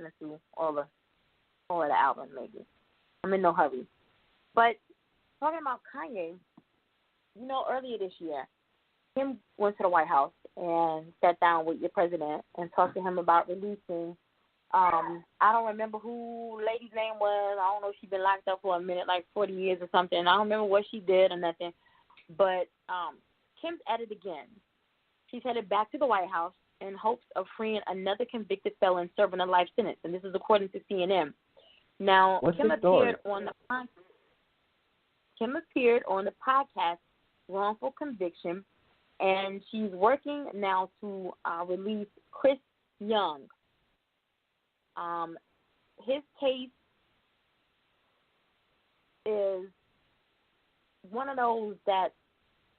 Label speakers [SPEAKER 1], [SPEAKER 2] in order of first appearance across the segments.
[SPEAKER 1] listening to all of the album, maybe. I'm in no hurry. But talking about Kanye, earlier this year, Kim went to the White House and sat down with your president and talked to him about releasing. I don't remember who lady's name was. I don't know if she's been locked up for a minute, like 40 years or something. I don't remember what she did or nothing. But Kim's at it again. She's headed back to the White House in hopes of freeing another convicted felon serving a life sentence, and this is according to CNN. Now, Kim appeared on the podcast Wrongful Conviction, and she's working now to release Chris Young. His case is one of those that,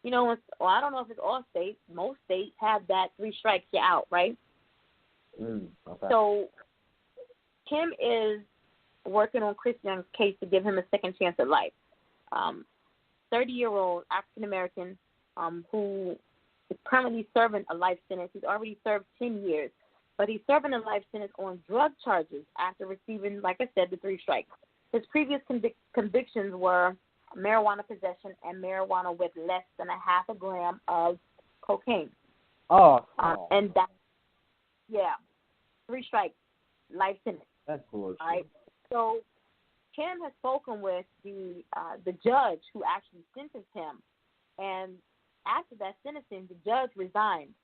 [SPEAKER 1] I don't know if it's all states. Most states have that 3 strikes, you're out, right?
[SPEAKER 2] Okay.
[SPEAKER 1] So Kim is working on Chris Young's case to give him a second chance at life. 30-year-old African-American who is currently serving a life sentence. He's already served 10 years, but he's serving a life sentence on drug charges after receiving, like I said, the 3 strikes. His previous convictions were marijuana possession and marijuana with less than a half a gram of cocaine. And that, 3 strikes, life sentence.
[SPEAKER 2] That's bullshit.
[SPEAKER 1] Right? So Kim has spoken with the judge who actually sentenced him, and after that sentencing, the judge resigned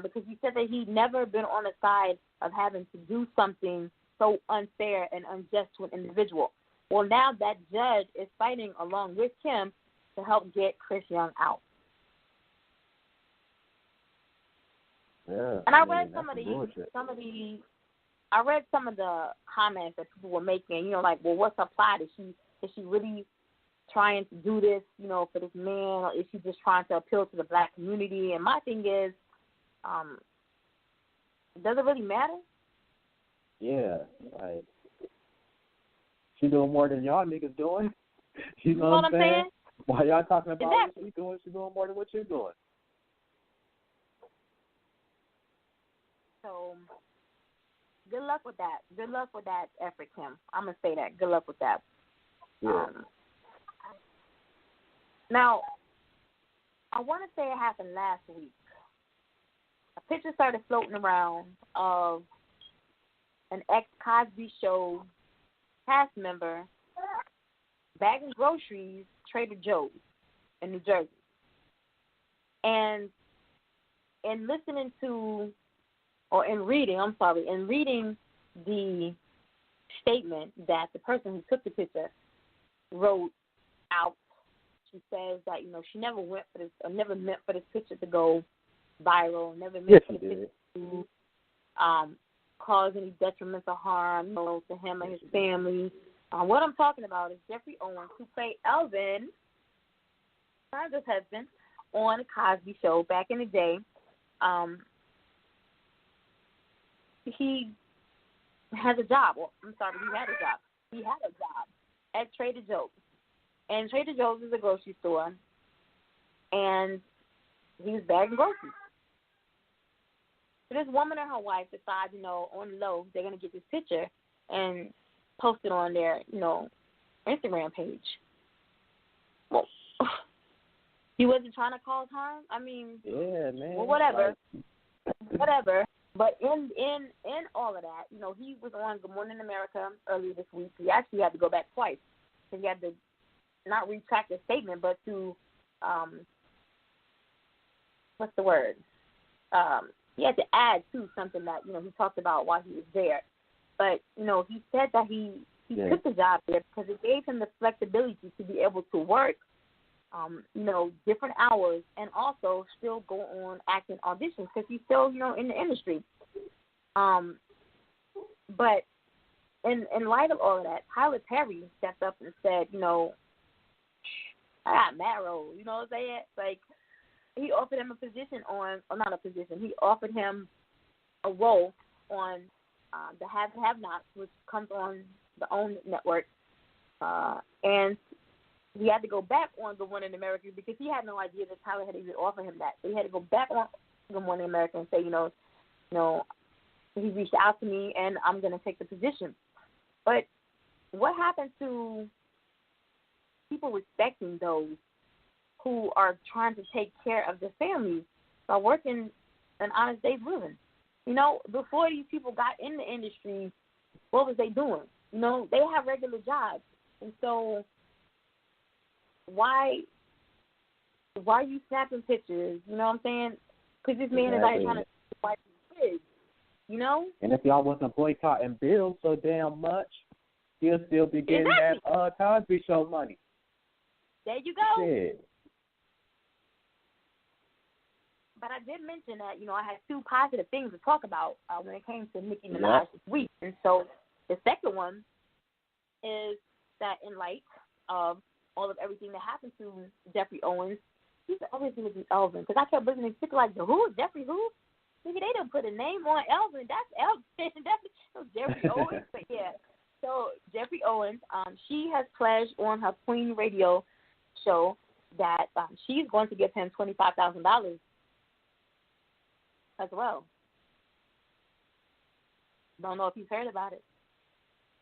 [SPEAKER 1] because he said that he'd never been on the side of having to do something so unfair and unjust to an individual. Well, now that judge is fighting along with Kim to help get Chris Young out.
[SPEAKER 2] Yeah,
[SPEAKER 1] and I read some of the comments that people were making. Like, well, what's her plot? Is she really trying to do this, for this man, or is she just trying to appeal to the black community? And my thing is, does it really matter?
[SPEAKER 2] Yeah, like, she doing more than y'all niggas doing. You know
[SPEAKER 1] what I'm saying?
[SPEAKER 2] While y'all talking about
[SPEAKER 1] exactly.
[SPEAKER 2] what she's doing more than what you're doing.
[SPEAKER 1] So, good luck with that. Good luck with that effort, Kim. I'm going to say that. Good luck with that.
[SPEAKER 2] Yeah.
[SPEAKER 1] Now, I want to say it happened last week. A picture started floating around of an ex-Cosby Show cast member bagging groceries Trader Joe's in New Jersey. And in reading the statement that the person who took the picture wrote out, she says that, she never went for this, or never meant for this picture to go viral, never meant for the picture to cause any detrimental harm, to him and his family. What I'm talking about is Jeffrey Owens, who played Elvin, Sandra's husband, on the Cosby Show back in the day. He has a job. Well, I'm sorry, he had a job. He had a job at Trader Joe's. And Trader Joe's is a grocery store. And he was bagging groceries. So this woman and her wife decide, on the low, they're going to get this picture and post it on their, Instagram page. Well, he wasn't trying to cause harm. I mean,
[SPEAKER 2] yeah, man.
[SPEAKER 1] Well, whatever. Whatever. But in all of that, he was on Good Morning America earlier this week. He actually had to go back twice. Because he had to not retract his statement, but to, what's the word? He had to add to something that, he talked about while he was there. But, he said that he took the job there because it gave him the flexibility to be able to work, different hours and also still go on acting auditions because he's still, in the industry. But in light of all of that, Tyler Perry stepped up and said, I got marrow, you know what I'm saying? Like, he offered him a position he offered him a role on the Have-Nots, which comes on the OWN network. And he had to go back on Good Morning America because he had no idea that Tyler had even offered him that. So he had to go back on Good Morning America and say, he reached out to me, and I'm going to take the position. But what happens to people respecting those who are trying to take care of their families by working an honest day's living? You know, before these people got in the industry, what was they doing? You know, they have regular jobs. And so why are you snapping pictures? You know what I'm saying? Because this man is out here trying to wipe his kids, you know?
[SPEAKER 2] And if y'all wasn't boycotting bills so damn much, he'll still be getting that Cosby Show money.
[SPEAKER 1] There you go.
[SPEAKER 2] Shit.
[SPEAKER 1] But I did mention that, you know, I had two positive things to talk about when it came to Nicki Minaj this week. And so the second one is that in light of all of everything that happened to Jeffrey Owens, he's always going to be Elvin. Because I kept listening to people like, who? Jeffrey who? Maybe they didn't put a name on Elvin. That's Elvin. That's Jeffrey Owens. But yeah. So Jeffrey Owens, she has pledged on her Queen Radio show that she's going to give him $25,000 as well. Don't know if you've heard about it.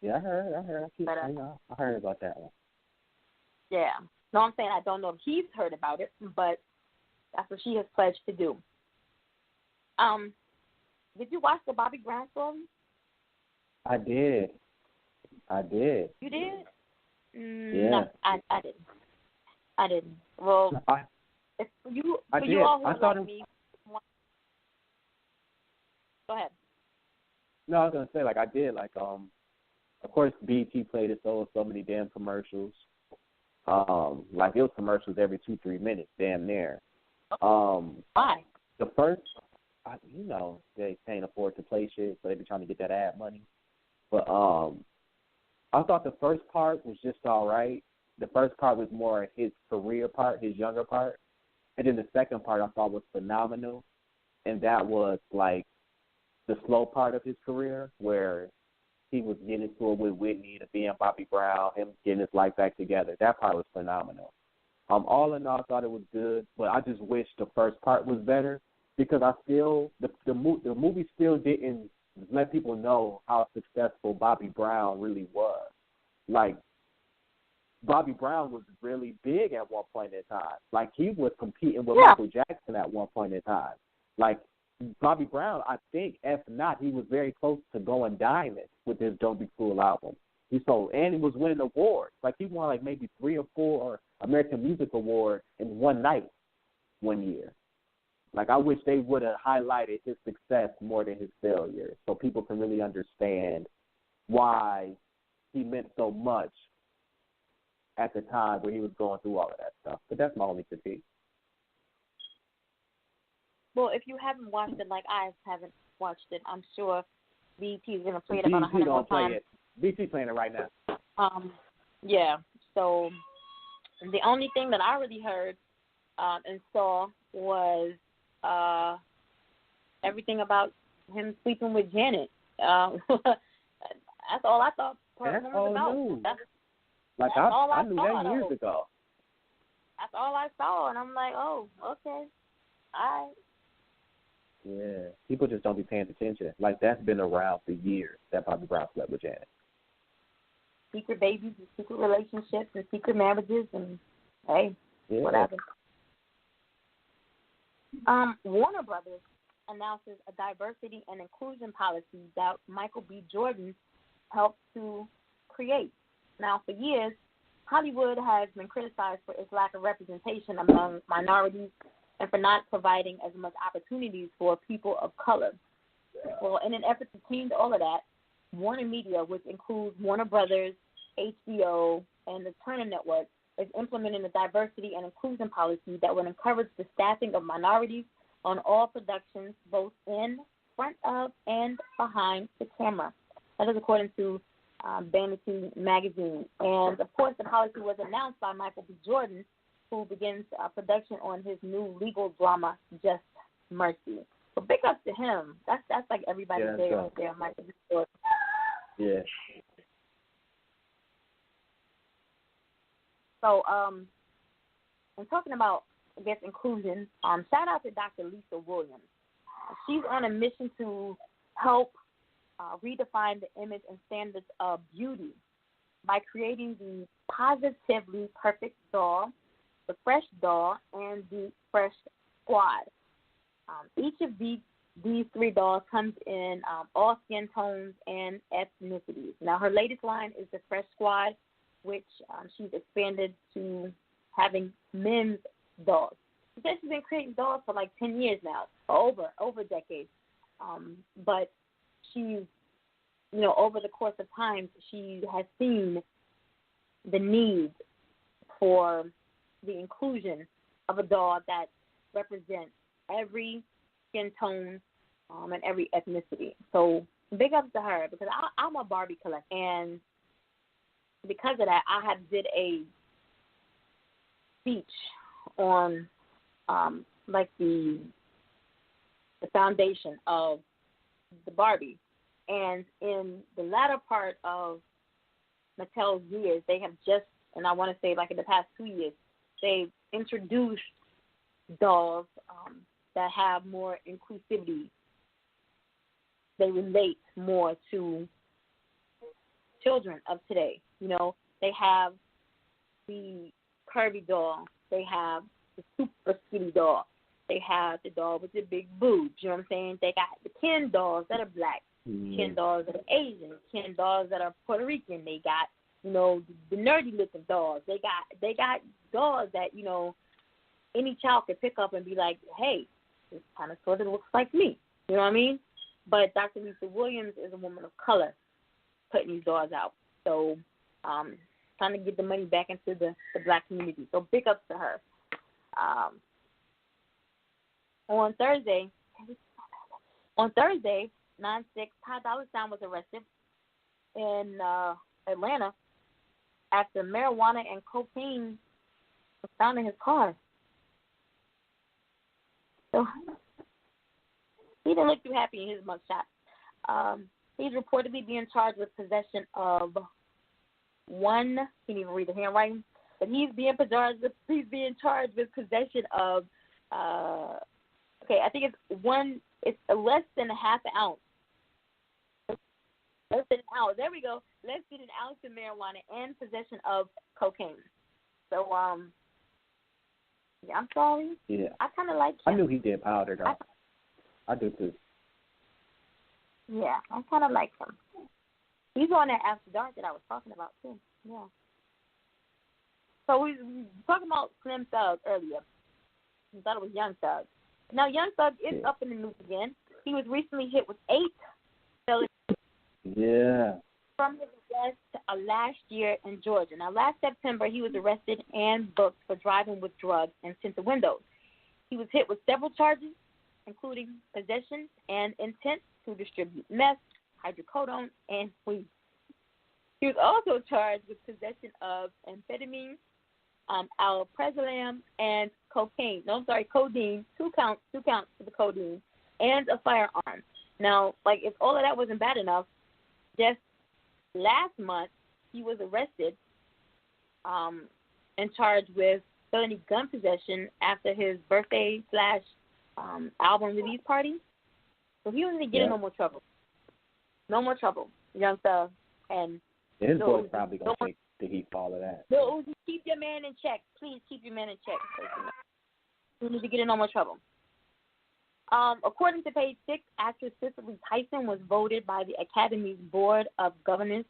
[SPEAKER 2] Yeah, I heard. I heard about that one.
[SPEAKER 1] Yeah. No, I'm saying I don't know if he's heard about it, but that's what she has pledged to do. Did you watch the Bobby Brown story?
[SPEAKER 2] I did.
[SPEAKER 1] You did?
[SPEAKER 2] Yeah.
[SPEAKER 1] No, I didn't. Well, if you, for you all who are like me, go ahead.
[SPEAKER 2] No, I was gonna say I did of course BT played it so many damn commercials. It was commercials every 2-3 minutes, damn near.
[SPEAKER 1] Why?
[SPEAKER 2] The first, they can't afford to play shit, so they be trying to get that ad money. But I thought the first part was just all right. The first part was more his career part, his younger part, and then the second part I thought was phenomenal, and that was the slow part of his career where he was getting into it with Whitney, the being Bobby Brown, him getting his life back together. That part was phenomenal. All in all, I thought it was good, but I just wish the first part was better because I feel the movie still didn't let people know how successful Bobby Brown really was. Bobby Brown was really big at one point in time. He was competing with Michael Jackson at one point in time. Bobby Brown, I think, if not, he was very close to going diamond with his Don't Be Cruel album. And he was winning awards. He won maybe 3 or 4 American Music Awards in one night one year. I wish they would have highlighted his success more than his failure so people can really understand why he meant so much at the time when he was going through all of that stuff. But that's my only critique.
[SPEAKER 1] Well, if you haven't watched it like I haven't watched it, I'm sure BT is going to play it about 100 more times.
[SPEAKER 2] BT playing it right now.
[SPEAKER 1] Yeah. So the only thing that I really heard and saw was everything about him sleeping with Janet. That's all I thought.
[SPEAKER 2] That's
[SPEAKER 1] all
[SPEAKER 2] about.
[SPEAKER 1] News.
[SPEAKER 2] I knew that years ago.
[SPEAKER 1] That's all I saw, and I'm like, oh, okay, all right.
[SPEAKER 2] Yeah, people just don't be paying attention. That's been around for years, that Bobby Brown slept with Janet.
[SPEAKER 1] Secret babies and secret relationships and secret marriages and, hey, whatever. Warner Brothers announces a diversity and inclusion policy that Michael B. Jordan helped to create. Now, for years, Hollywood has been criticized for its lack of representation among minorities and for not providing as much opportunities for people of color. Well, in an effort to change all of that, Warner Media, which includes Warner Brothers, HBO, and the Turner Network, is implementing a diversity and inclusion policy that will encourage the staffing of minorities on all productions, both in front of and behind the camera. That is according to Vanity Magazine. And, of course, the policy was announced by Michael B. Jordan, who begins production on his new legal drama, Just Mercy. So big up to him. That's like everybody there, Michael B. Jordan.
[SPEAKER 2] Yeah.
[SPEAKER 1] So, I'm talking about, I guess, inclusion. Shout out to Dr. Lisa Williams. She's on a mission to help redefine the image and standards of beauty by creating the Positively Perfect doll, the Fresh doll, and the Fresh Squad. Each of these three dolls comes in all skin tones and ethnicities. Now, her latest line is the Fresh Squad, which she's expanded to having men's dolls. She says she's been creating dolls for like 10 years now, over decades. But she's, over the course of time, she has seen the need for the inclusion of a doll that represents every skin tone and every ethnicity. So big ups to her, because I'm a Barbie collector, and because of that, I have did a speech on like the foundation of the Barbie. And in the latter part of Mattel's years, they have just, and I want to say like in the past 2 years, they've introduced dolls that have more inclusivity. They relate more to children of today. They have the curvy doll. They have the super skinny doll. They have the doll with the big boobs. You know what I'm saying? They got the Ken dolls that are black, Ken dolls that are Asian, Ken dolls that are Puerto Rican. They got, the nerdy looking dolls. They got dolls that, any child could pick up and be like, hey, this kind of sort of looks like me. You know what I mean? But Dr. Lisa Williams is a woman of color putting these dolls out. So trying to get the money back into the black community. So big ups to her. On Thursday, 9/6, Ty Dolla $ign was arrested in Atlanta after marijuana and cocaine was found in his car. So he didn't look too happy in his mugshot. He's reportedly being charged with possession of one. Can't even read the handwriting, but he's being charged with possession of. I think it's one. It's less than a half an ounce. Less than an ounce. There we go. Less than an ounce of marijuana and possession of cocaine. So yeah, I'm sorry.
[SPEAKER 2] Yeah.
[SPEAKER 1] I kind of like him.
[SPEAKER 2] I knew he did powder though. I do too.
[SPEAKER 1] Yeah, I kind of like him. He's on that After Dark that I was talking about too. Yeah. So we were talking about Slim Thug earlier. We thought it was Young Thug. Now Young Thug is up in the news again. He was recently hit with 8 felonies.
[SPEAKER 2] Yeah.
[SPEAKER 1] From his arrest last year in Georgia. Now, last September, he was arrested and booked for driving with drugs and tinted windows. He was hit with several charges, including possession and intent to distribute meth, hydrocodone, and weed. He was also charged with possession of amphetamine, alprazolam, and cocaine. No, I'm sorry, codeine. 2 counts for the codeine, and a firearm. Now, if all of that wasn't bad enough, just last month he was arrested and charged with felony gun possession after his birthday / album release party. So he wasn't getting no more trouble. No more trouble, Young Thug. And
[SPEAKER 2] his boy's probably going to take the heat for all of that.
[SPEAKER 1] No, keep your man in check. Please keep your man in check. He need to get in no more trouble. According to page 6, actress Cicely Tyson was voted by the Academy's Board of Governors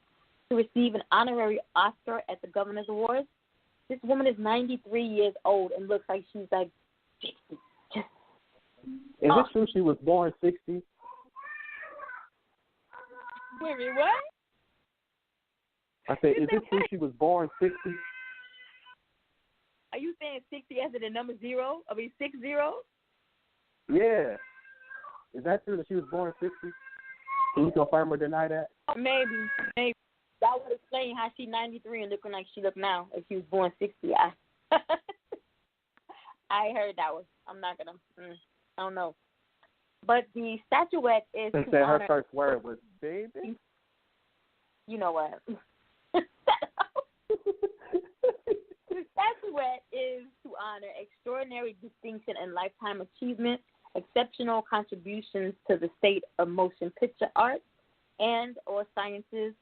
[SPEAKER 1] to receive an honorary Oscar at the Governor's Awards. This woman is 93 years old and looks like she's like 60. Is
[SPEAKER 2] it true she was born 60?
[SPEAKER 1] Wait a minute, what?
[SPEAKER 2] I said, is it true she was born 60?
[SPEAKER 1] Are you saying 60 as in the number 0? 60?
[SPEAKER 2] Yeah. Is that true that she was born 60? Can you confirm or deny that?
[SPEAKER 1] Maybe. That would explain how she's 93 and looking like she look now if she was born 60. I heard that one. I'm not going to, I don't know. But the statuette is
[SPEAKER 2] to honor. Her first word was baby?
[SPEAKER 1] You know what? The statuette is to honor extraordinary distinction and lifetime achievement exceptional contributions to the state of motion picture arts and or sciences